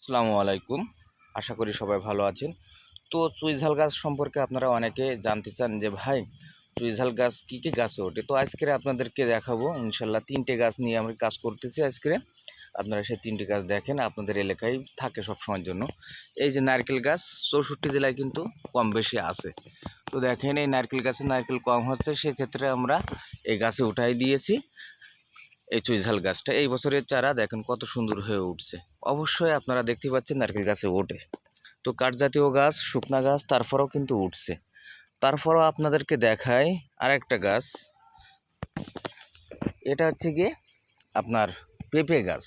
আসসালামু আলাইকুম। আশা করি সবাই ভালো আছেন। তো চুইঝাল গাছ সম্পর্কে আপনারা অনেকে জানতে চান যে ভাই চুইঝাল গাছ কী গাছে ওঠে? তো আজকে আপনাদেরকে দেখাবো ইনশাল্লাহ ৩টে গাছ নিয়ে আমি কাজ করতেছি আজকে। আপনারা সেই ৩টে গাছ দেখেন, আপনাদের এলাকায় থাকে সবসময়ের জন্য। এই যে নারকেল গাছ ৬৪ জেলায় কিন্তু কম বেশি আছে। তো দেখেন এই নারকেল গাছে নারকেল কম হচ্ছে, সেক্ষেত্রে আমরা এই গাছে উঠাই দিয়েছি এই চুইঝাল গাছটা। এই বছরের চারা দেখেন কত সুন্দর হয়ে উঠছে। অবশ্যই আপনারা দেখতে পাচ্ছেন নারকেল গাছে ওঠে। তো কাঠজাতীয় গাছ, শুকনা গাছ তারপরেও কিন্তু উঠছে। তারপরেও আপনাদেরকে দেখাই আরেকটা গাছ। এটা হচ্ছে গিয়ে আপনার পেঁপে গাছ।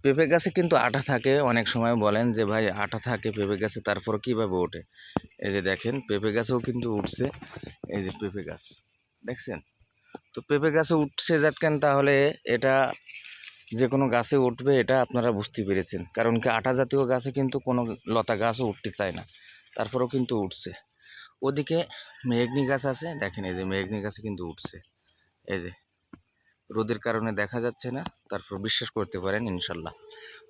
পেঁপে গাছে কিন্তু আঠা থাকে, অনেক সময় বলেন যে ভাই আঠা থাকে পেঁপে গাছে, তারপরে কীভাবে ওঠে? এই যে দেখেন পেঁপে গাছেও কিন্তু উঠছে। এই যে পেঁপে গাছ দেখছেন? তো পেঁপে গাছে উঠছে দেখেন, তাহলে এটা যে কোনো গাছে উঠবে এটা আপনারা বুঝতে পেরেছেন। কারণ কি আঠা জাতীয় গাছে কিন্তু কোনো লতা গাছও উঠতে চায় না, তারপরেও কিন্তু উঠছে। ওদিকে মেহগনি গাছ আছে, দেখেন এই যে মেহগনি গাছে কিন্তু উঠছে। এই যে রোদের কারণে দেখা যাচ্ছে না, তারপর বিশ্বাস করতে পারেন ইনশাল্লাহ।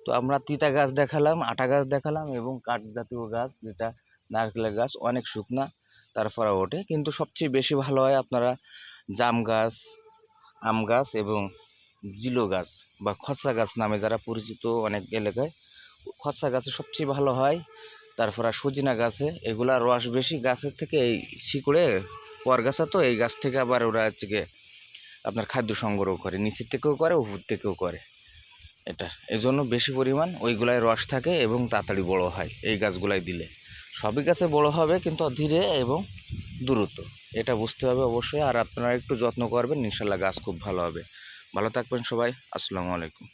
তো আমরা তিতা গাছ দেখালাম, আটা গাছ দেখালাম এবং কাঠ জাতীয় গাছ যেটা নারকেলের গাছ অনেক শুকনা, তারপরে ওঠে। কিন্তু সবচেয়ে বেশি ভালো হয় আপনারা জাম গাছ, আম গাছ এবং জিলো গাছ বা খসা গাছ নামে যারা পরিচিত অনেক এলাকায়, খসা গাছে সবচেয়ে ভালো হয়। তারপর আর সজিনা গাছে এগুলা রস বেশি গাছের থেকে, এই শিকড়ে পরগাছা, তো এই গাছ থেকে আবার ওরা হচ্ছে গিয়ে আপনার খাদ্য সংগ্রহ করে, নিচের থেকেও করে উপর থেকেও করে। এটা এই জন্য বেশি পরিমাণ ওইগুলাই রস থাকে এবং তাড়াতাড়ি বড় হয় এই গাছগুলাই দিলে। সবই গাছে বড় হবে কিন্তু ধীরে এবং দ্রুত, এটা বুঝতে হবে অবশ্যই। আর আপনারা একটু যত্ন করবেন, ইনশাল্লাহ গাছ খুব ভালো হবে। ভালো থাকবেন সবাই। আসসালামু আলাইকুম।